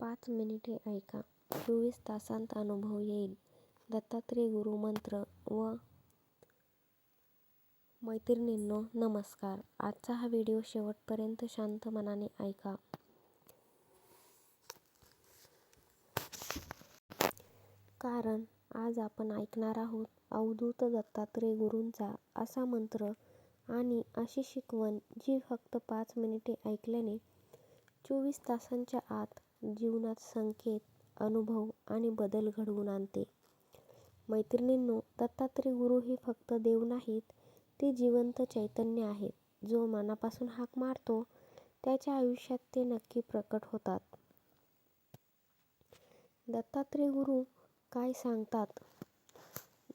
5 मिनिटे ऐका, 24 तासांत अनुभव येईल. दत्तात्रेय गुरुमंत्र. व मैत्रिणींनो नमस्कार. आजचा हा व्हिडिओ शेवटपर्यंत शांत मनाने ऐका. कारण आज आपण ऐकणार आहोत अवधूत दत्तात्रेय गुरूंचा असा मंत्र आणि अशी शिकवण जी फक्त 5 मिनिटे ऐकल्याने 24 तासांच्या आत जीवनात संकेत, अनुभव आणि बदल घडवून आणते. मैत्रिणींनो, दत्तात्रेय गुरु हे फक्त देव नाहीत, ते जिवंत चैतन्य आहेत. जो मनापासून हाक मारतो त्याच्या आयुष्यात ते नक्की प्रकट होतात. दत्तात्रेय गुरु काय सांगतात?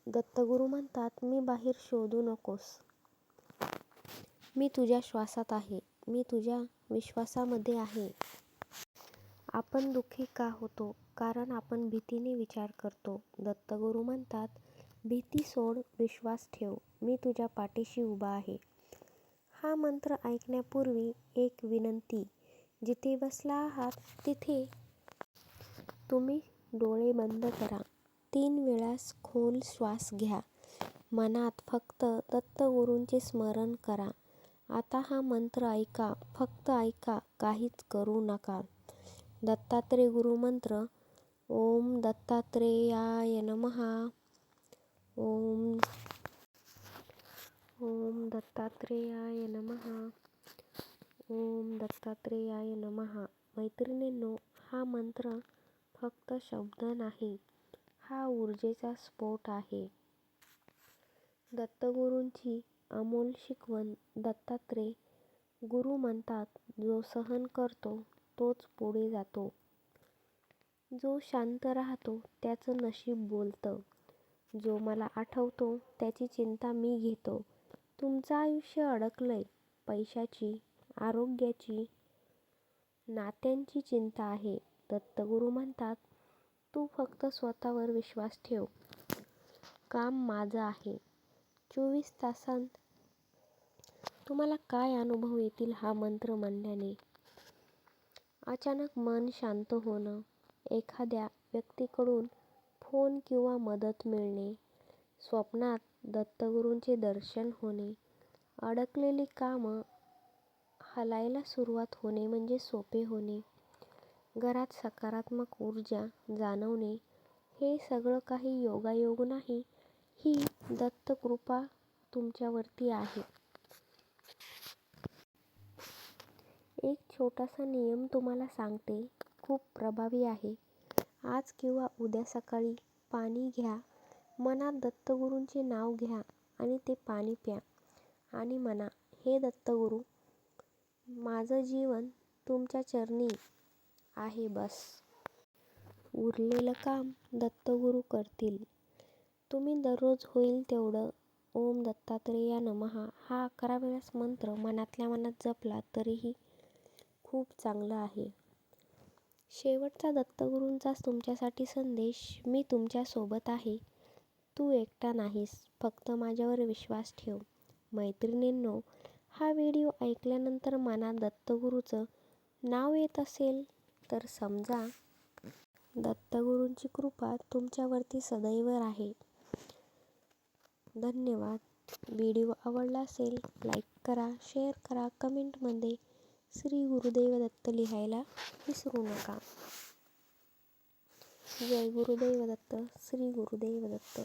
दत्तगुरू म्हणतात, मी बाहेर शोधू नकोस. मी तुझ्या श्वासात आहे. मी तुझ्या विश्वासामध्ये आहे. आपण दुःखी का होतो? कारण आपण भीतीने विचार करतो. दत्तगुरू म्हणतात, भीती सोड, विश्वास ठेव. मी तुझ्या पाठीशी उभा आहे. हा मंत्र ऐकण्यापूर्वी एक विनंती. जिथे बसला आहात तिथे तुम्ही डोळे बंद करा. 3 वेळा खोल श्वास घ्या. मनात फक्त दत्तगुरूंचे स्मरण करा. आता हा मंत्र ऐका, फक्त ऐका, काहीच करू नका. दत्तात्रेय गुरुमंत्र. ओम दत्तात्रेयाय नमः. ओम दत्तात्रेयाय नमः. ओम दत्तात्रेयाय नमः. मैत्रिणींनो, हा मंत्र फक्त शब्द नाही, हा ऊर्जेचा स्फोट आहे. दत्तगुरूंची अमोल शिकवण. दत्तात्रेय गुरु म्हणतात, जो सहन करतो तोच पुढे जातो. जो शांत राहतो त्याचं नशीब बोलतं. जो मला आठवतो त्याची चिंता मी घेतो. तुमचं आयुष्य अडकलंय. पैशाची, आरोग्याची, नात्यांची चिंता आहे. दत्तगुरू म्हणतात, तू फक्त स्वतःवर विश्वास ठेव. काम माझं आहे. 24 तासांत तुम्हाला काय अनुभव येतील हा मंत्र म्हणल्याने? अचानक मन शांत होणं, एखाद्या व्यक्तीकडून फोन किंवा मदत मिळणे, स्वप्नात दत्तगुरूंचे दर्शन होणे, अडकलेली कामं हलायला सुरुवात होणे म्हणजे सोपे होणे, घरात सकारात्मक ऊर्जा जाणवणे. हे सगळं काही योगायोग नाही, ही दत्तकृपा तुमच्यावरती आहे. एक छोटासा नियम तुम्हाला सांगते, खूप प्रभावी आहे. आज किंवा उद्या सकाळी पाणी घ्या. मनात दत्तगुरूंचे नाव घ्या आणि ते पाणी प्या. आणि म्हणा, हे दत्तगुरू, माझं जीवन तुमच्या चरणी आहे बस. उरलेलं काम दत्तगुरू करतील. तुम्ही दररोज होईल तेवढं ओम दत्तात्रेया नमः हा 11 वेळास मंत्र मनातल्या मनात जपला तरीही खूप चांगलं आहे. शेवटचा दत्तगुरूंचा तुमच्यासाठी संदेश. मी तुमच्या सोबत आहे. तू एकटा नाहीस. फक्त माझ्यावर विश्वास ठेव. मैत्रिणींनो, हा व्हिडिओ ऐकल्यानंतर मनात दत्तगुरूचं नाव येत असेल तर समजा दत्तगुरूंची कृपा तुमच्यावरती सदैव आहे. धन्यवाद. व्हिडिओ आवडला असेल लाईक करा, शेअर करा, कमेंटमध्ये श्री गुरुदेव दत्त लिहायला विसरू नका. जय गुरुदेव दत्त. श्री गुरुदेव दत्त.